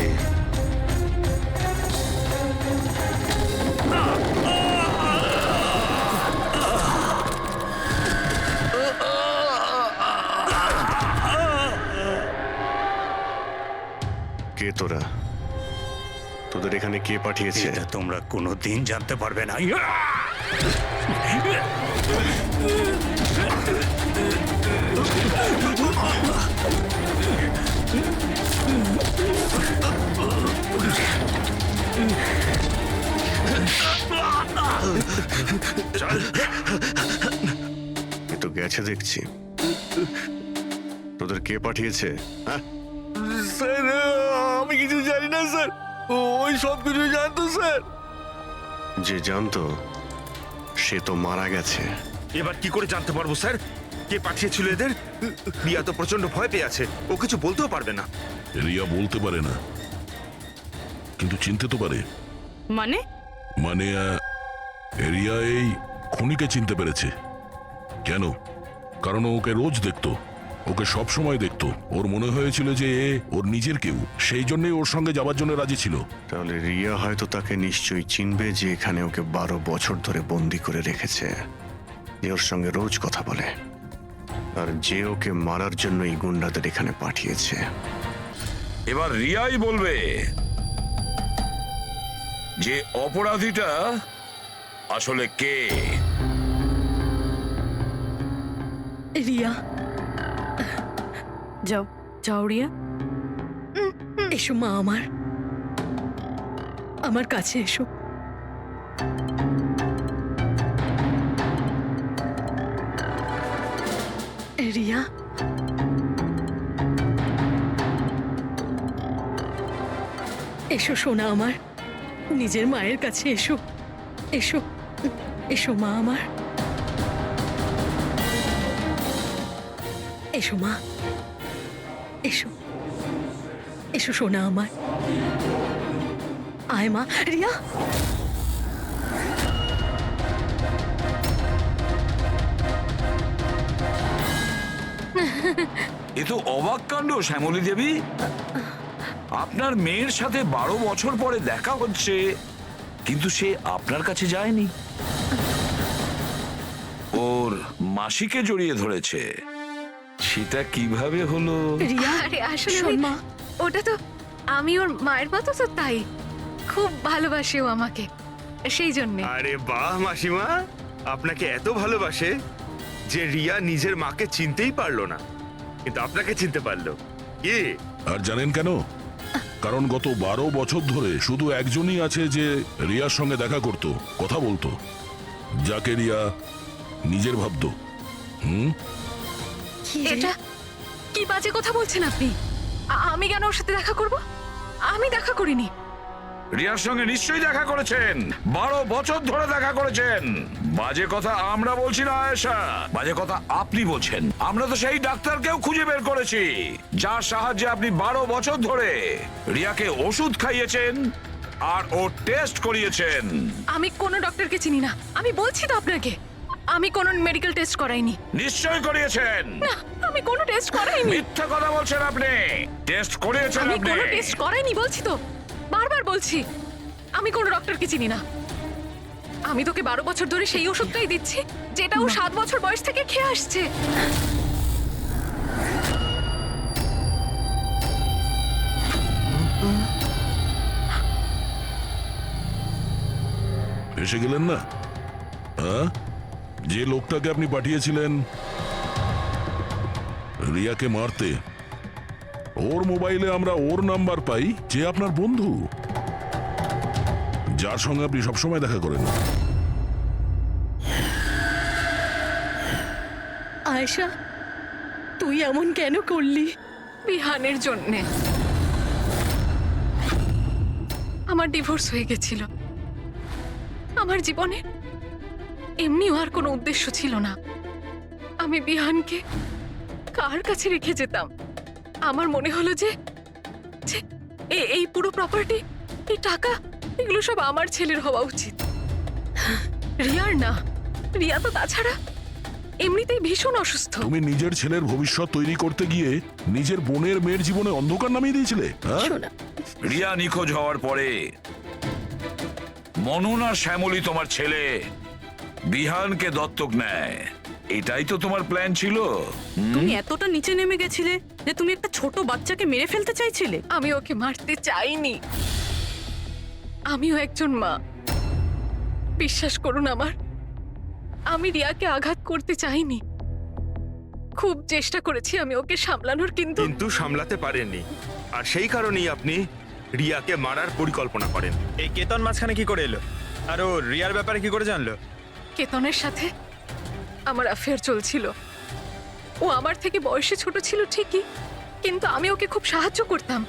[SPEAKER 10] কে তোরা? তোদের এখানে কে পাঠিয়েছে?
[SPEAKER 9] এটা তোমরা কোনোদিন জানতে পারবে না।
[SPEAKER 10] এ তো গেছে দেখছি। তোদের কে পাঠিয়েছে? হ্যাঁ,
[SPEAKER 12] স্যার আমি কিছু জানি না স্যার, ওই সব কিছু জানতো স্যার।
[SPEAKER 10] যে জানতো সে তো মারা গেছে।
[SPEAKER 1] এবার কি করে জানতে পারবো স্যার কে পাঠিয়েছিল এদের? রিয়া তো প্রচন্ড ভয় পেয়ে আছে, ও কিছু বলতেও পারবে না।
[SPEAKER 3] রিয়া বলতে পারে না, কিন্তু চিনতে তো পারে।
[SPEAKER 2] মানে
[SPEAKER 3] মানে রিয়া এই খুনিকে চিনতে পেরেছে। কেন? কারণ ও ওকে রোজ দেখতো, ওকে সব সময় দেখতো। ওর মনে হয়েছিল যে এ ওর নিজের কেউ, সেই জন্যই ওর সঙ্গে যাবার জন্য রাজি ছিল।
[SPEAKER 10] তাহলে রিয়া হয়তো তাকে নিশ্চয়ই চিনবে, যে এখানে ওকে 12 বছর ধরে বন্দি করে রেখেছে, যে ওর সঙ্গে রোজ কথা বলে, আর যে ওকে মারার জন্য এই গুন্ডাদের এখানে পাঠিয়েছে।
[SPEAKER 8] এবার রিয়াই বলবে যে অপরাধীটা আসলে কে।
[SPEAKER 6] রিয়া,
[SPEAKER 2] যাও যাও রিয়া,
[SPEAKER 6] এসো মা, আমার কাছে এসো। রিয়া, এসো সোনা আমার, নিজের মায়ের কাছে এসো, এসো, এসো মা আমার, এসো মা, এসো, এসো সোনা আমার, আয় মা। রিয়া,
[SPEAKER 8] এ তো অবাক কাণ্ড শ্যামলী দেবী। আপনার মেয়ের সাথে 12 বছর পরে দেখা হচ্ছে, কিন্তু সে আপনার কাছে যায়নি, ওর মাসিকে জড়িয়ে ধরেছে। সেটা কিভাবে হলো?
[SPEAKER 6] রিয়া,
[SPEAKER 7] আরে আসলে
[SPEAKER 6] শোন মা,
[SPEAKER 7] ওটা তো আমি ওর মায়ের মতো, তো তাই খুব ভালোবাসে ও আমাকে, সেই জন্যে।
[SPEAKER 1] আরে বাহ মাসিমা, আপনাকে এত ভালোবাসে যে রিয়া নিজের মাকে চিনতেই পারলো না, কিন্তু আপনাকে চিনতে পারলো। কি
[SPEAKER 3] আর জানেন কেন? কারণ গত 12 বছর ধরে শুধু একজনই আছে যে রিয়ার সঙ্গে দেখা করত, কথা বলতো, যাকে রিয়া নিজের ভাবতো।
[SPEAKER 7] এটা কি বাজে কথা বলছেন আপনি? আমি কেন ওর সাথে দেখা করব? আমি দেখা করিনি।
[SPEAKER 8] রিয়ার সঙ্গে নিশ্চয়ই দেখা করেছেন, 12 বছর ধরে দেখা করেছেন। বাজে কথা আমরা বলছি না আয়েশা, বাজে কথা আপনি বলছেন। আমরা তো সেই ডাক্তারকেও খুঁজে বের করেছি যার সাহায্যে আপনি 12 বছর ধরে রিয়াকে ওষুধ খাইয়েছেন আর ও টেস্ট করিয়েছেন।
[SPEAKER 7] আমি কোনো ডক্টরকে চিনি না, আমি বলছি তো আপনাকে। আমি কোনো মেডিকেল টেস্ট করাইনি।
[SPEAKER 8] নিশ্চয়ই করিয়েছেন।
[SPEAKER 7] না, আমি কোনো টেস্ট করাইনি।
[SPEAKER 8] মিথ্যা কথা বলছেন আপনি। টেস্ট করিয়েছেন
[SPEAKER 7] আমি
[SPEAKER 8] আপনি।
[SPEAKER 7] কোনো টেস্ট করাইনি বলছি তো, বারবার বলছি। আমি কোনো ডক্টরকে চিনি না। আমি তোকে 12 বছর ধরে সেই ওষুধটাই দিচ্ছি যেটা ও 7 বছর বয়স থেকে খেয়ে আসছে।
[SPEAKER 3] এসে গেলেন না? হ্যাঁ, যে লোকটাকে আপনি পাঠিয়েছিলেন রিয়াকে মারতে, ওর মোবাইলে আমরা ওর নাম্বার পাই, যে আপনার বন্ধু, যার সঙ্গে আপনি সবসময় দেখা করেন।
[SPEAKER 6] আয়েশা, তুই এমন কেন করলি?
[SPEAKER 7] বিহানের জন্যে। আমার ডিভোর্স হয়ে গেছিল। আমার জীবনে এমনিও আর কোনো উদ্দেশ্য ছিল না। আমি বিহানকে কার কাছে রেখে যেতাম? আমার মনে হলো যে যে এই পুরো প্রপার্টি, এই টাকা, এগুলো সব আমার ছেলের হওয়া উচিত, রিয়ার না। রিয়া তো তাছাড়া এমনিতেই ভীষণ অসুস্থ।
[SPEAKER 3] তুমি নিজের ছেলের ভবিষ্যৎ তৈরি করতে গিয়ে নিজের বোনের মেয়ের জীবনে অন্ধকার নামিয়ে দিয়েছিলে। হ্যাঁ,
[SPEAKER 6] শোনা,
[SPEAKER 8] রিয়া নিখোঁজ হওয়ার পরে মনন আর শ্যামলী তোমার ছেলে বিহানকে দত্তক নেয়, এটাই তো তোমার প্ল্যান ছিল।
[SPEAKER 2] তুমি এতটা নিচে নেমে গেছিলে যে তুমি একটা ছোট বাচ্চাকে মেরে ফেলতে চাইছিলে।
[SPEAKER 7] আমি ওকে মারতে চাইনি। আমিও একজন মা, বিশ্বাস করুন আমার। আমি রিয়াকে আঘাত করতে চাইনি। খুব চেষ্টা করেছি আমি ওকে সামলানোর, কিন্তু
[SPEAKER 1] কিন্তু সামলাতে পারেননি, আর সেই কারণেই আপনি রিয়াকে মারার পরিকল্পনা করেন।
[SPEAKER 13] এই কেতন মাঝখানে কি করে এলো? আর ও রিয়ার ব্যাপারে কি করে জানলো?
[SPEAKER 7] কেতনের সাথে আমার অ্যাফেয়ার চলছিল। ও আমার থেকে বয়সে ছোট ছিল ঠিকই, কিন্তু আমি ওকে খুব সাহায্য করতাম।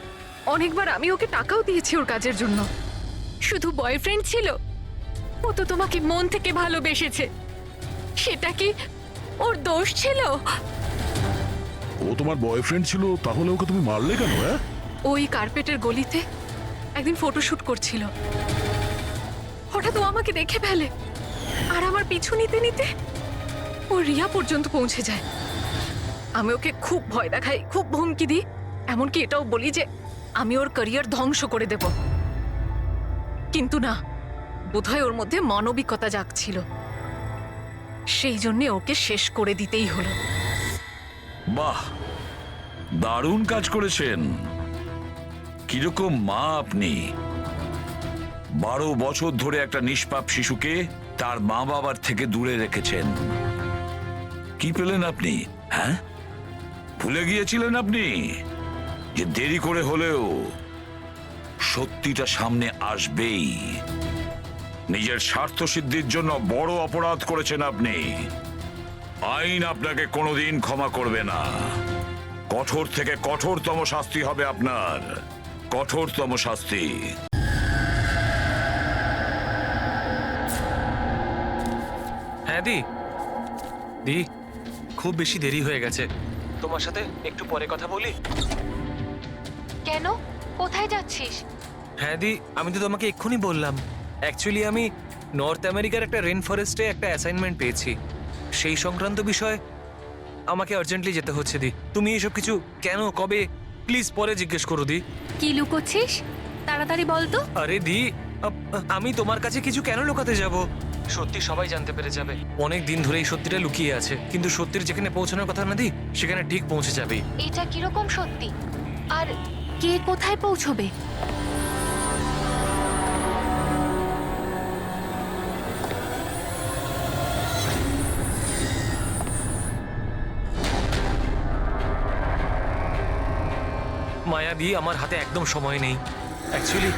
[SPEAKER 7] অনেকবার আমি ওকে টাকাও দিয়েছি ওর কাজের জন্য। শুধু বয়ফ্রেন্ড ছিল? ও তো তোমাকে মন থেকে ভালোবেসেছে, সেটা কি ওর দোষ ছিল?
[SPEAKER 3] ও তোমার বয়ফ্রেন্ড ছিল, তাহলে ওকে তুমি মারলে কেন? হ্যাঁ,
[SPEAKER 7] ওই কার্পেটের গলিতে একদিন ফটোশুট করছিল। হঠাৎ ও আমাকে দেখে ফেলে, আর আমার পিছু নিতে নিতে ও রিয়া পর্যন্ত পৌঁছে যায়। আমি ওকে খুব ভয় দেখাই, খুব হুমকি দিই, এমনকি এটাও বলি যে আমি ওর ক্যারিয়ার ধ্বংস করে দেব। কিন্তু না, বোধহয় ওর মধ্যে মানবিকতা জাগছিল, সেই জন্য ওকে শেষ করে দিতেই হলো।
[SPEAKER 8] বাহ, দারুণ কাজ করেছেন। কিরকম মা আপনি! 12 বছর ধরে একটা নিষ্পাপ শিশুকে তার মা বাবার থেকে দূরে রেখেছেন। কি পেলেন আপনি? হ্যাঁ, ভুলে গিয়েছিলেন আপনি যে দেরি করে হলেও সত্যিটা সামনে আসবেই। নিজের স্বার্থ সিদ্ধির জন্য বড় অপরাধ করেছেন আপনি। আইন আপনাকে কোনোদিন ক্ষমা করবে না। কঠোর থেকে কঠোরতম শাস্তি হবে আপনার, কঠোরতম শাস্তি।
[SPEAKER 13] হ্যাঁ দি, খুব বেশি দেরি হয়ে গেছে। তোমার সাথে একটু পরে কথা বলি?
[SPEAKER 7] কেন? কোথায় যাচ্ছিস?
[SPEAKER 13] হ্যাঁ দি, আমি তো তোমাকে এক্ষুনি বললাম। অ্যাকচুয়ালি আমি নর্থ আমেরিকার একটা রেন ফরেস্টে একটা অ্যাসাইনমেন্ট পেয়েছি। সেই সংক্রান্ত বিষয় আমাকে আর্জেন্টলি যেতে হচ্ছে দি। তুমি এসব কিছু কেন, কবে, প্লিজ পরে জিজ্ঞেস করো দি।
[SPEAKER 7] কি লুকোচ্ছিস? তাড়াতাড়ি বল তো।
[SPEAKER 13] আরে দি, আমি তোমার কাছে কিছু কেন লুকাতে যাব? সত্যি সবাই জানতে পেরে যাবে। অনেক দিন ধরে এই সত্যিটা লুকিয়ে আছে, কিন্তু সত্যির যেখানে পৌঁছানোর কথা না দি, সেখানে ঠিক পৌঁছে যাবে।
[SPEAKER 7] এটা কিরকম সত্যি? আর কে কোথায় পৌঁছবে?
[SPEAKER 13] মায়াদি, আমার হাতে একদম সময় নেই। অ্যাকচুয়ালি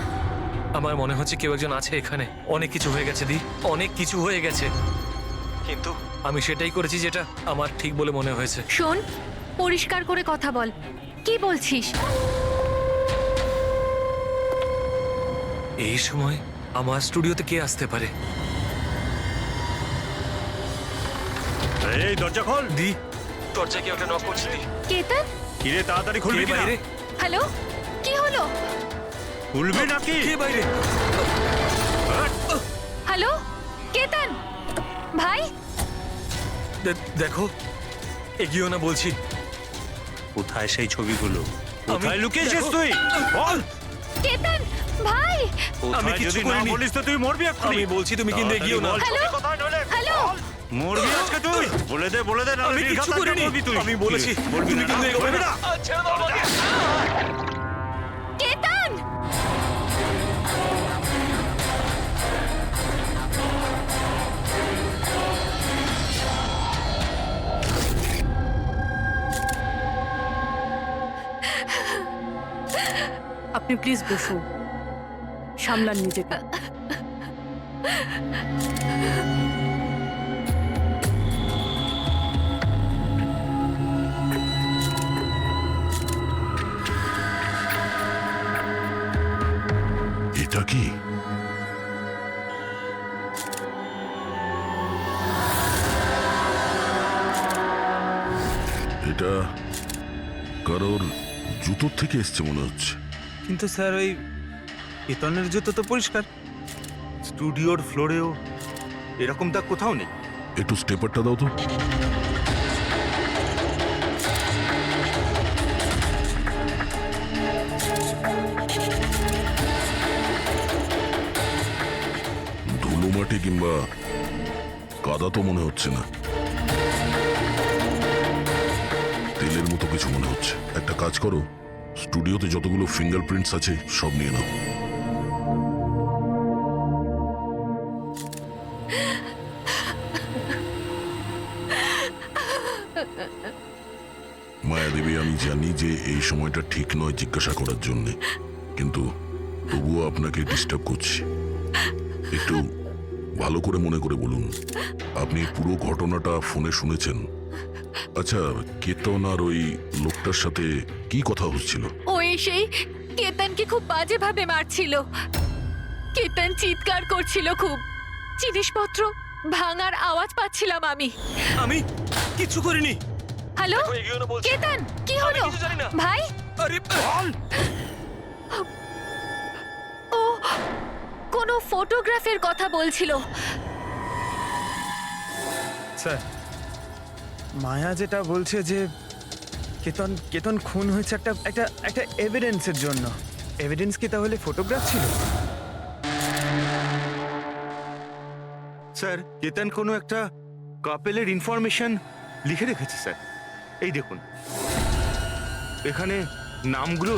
[SPEAKER 13] আমার মনে হচ্ছে কেউ একজন আছে এখানে। অনেক কিছু হয়ে গেছে দি, অনেক কিছু হয়ে গেছে, কিন্তু আমি সেটাই করেছি যেটা আমার ঠিক বলে মনে হয়েছে।
[SPEAKER 7] শোন, পরিষ্কার করে কথা বল, কি বলছিস?
[SPEAKER 13] এই সময় আমার স্টুডিওতে কে আসতে পারে?
[SPEAKER 5] এই দরজা খোল।
[SPEAKER 13] দি, দরজায় কেউ একটা নক করছে। দি,
[SPEAKER 7] কেতন,
[SPEAKER 5] কিরে তাড়াতাড়ি
[SPEAKER 13] কে
[SPEAKER 5] খুলবি কিনা?
[SPEAKER 13] বাইরে?
[SPEAKER 7] হ্যালো, কি হলো?
[SPEAKER 5] খুলবি নাকি?
[SPEAKER 13] কে বাইরে?
[SPEAKER 7] হ্যালো, কেতন ভাই,
[SPEAKER 13] দেখো, এগিয়েও না বলছি।
[SPEAKER 9] কোথায় সেই ছবিগুলো?
[SPEAKER 5] কোথায় লুকিয়েছিস
[SPEAKER 13] দেখো।
[SPEAKER 5] তুই? বল।
[SPEAKER 7] কেতন ভাই,
[SPEAKER 13] আমি
[SPEAKER 5] কোথায়
[SPEAKER 13] কিছু
[SPEAKER 5] যদি না
[SPEAKER 13] করিনি।
[SPEAKER 5] বলিস তো তুই মরবি এক্ষুনি।
[SPEAKER 13] আমি বলছি তুমি কিন্তু এগিয়েও না।
[SPEAKER 5] তাড়াতাড়ি বল,
[SPEAKER 7] হ্যালো?
[SPEAKER 5] ছবি কোথায় নইলে
[SPEAKER 7] হ্যালো?
[SPEAKER 5] বল। মরবি আজকে তুই। বলে দে না
[SPEAKER 13] আমি কিছু করিনি। আমি বলেছি তুমি কিন্তু এগোবে না। ছেড়ে দাও আমাকে।
[SPEAKER 7] কেতন,
[SPEAKER 2] আপনি প্লিজ বসুন, সামলান নিজেকে।
[SPEAKER 3] এটা কি? এটা কারোর জুতোর থেকে এসছে মনে হচ্ছে।
[SPEAKER 5] কিন্তু স্যার ওই কেতনের জুতো তো পরিষ্কার। স্টুডিওর ফ্লোরেও এরকম দাগ কোথাও নেই।
[SPEAKER 3] একটু স্টেপারটা দাও তো। ধুলো মাটি কিংবা কাদা তো মনে হচ্ছে না, তেলের মতো কিছু মনে হচ্ছে। একটা কাজ করো, স্টুডিওতে যতগুলো ফিঙ্গারপ্রিন্টস আছে সব নিয়ে নাও। মায়াদেবী, আমি জানি যে এই সময়টা ঠিক নয় জিজ্ঞাসা করার জন্য, কিন্তু তবুও আপনাকে ডিস্টার্ব করছি। একটু ভালো করে মনে করে বলুন, আপনি পুরো ঘটনাটা ফোনে শুনেছেন? আচ্ছা, কেতন আর ওই লোকটার সাথে কি কথা হচ্ছিল?
[SPEAKER 7] ও সেই কেতনকে খুব বাজেভাবে মারছিল। কেতন চিৎকার করছিল খুব, জিনিসপত্র ভাঙার আওয়াজ পাচ্ছিলাম আমি।
[SPEAKER 13] আমি কিছু করিনি।
[SPEAKER 7] হ্যালো,
[SPEAKER 13] দেখো, এগিয়েও না বলছি।
[SPEAKER 7] কেতন, কি
[SPEAKER 13] আমি
[SPEAKER 7] হলো
[SPEAKER 13] কিছু জানি না।
[SPEAKER 7] ভাই?
[SPEAKER 13] আরে বল।
[SPEAKER 7] ও কোনো ফটোগ্রাফের কথা বলছিল।
[SPEAKER 14] স্যার, মায়া যেটা বলছে যে কেতন খুন হয়েছে একটা একটা একটা এভিডেন্সের জন্য। এভিডেন্স কি তাহলে ফটোগ্রাফ ছিল?
[SPEAKER 1] স্যার, কেতন কোনো একটা কাপেলের ইনফরমেশন লিখে রেখেছে স্যার। এই দেখুন, এখানে নামগুলো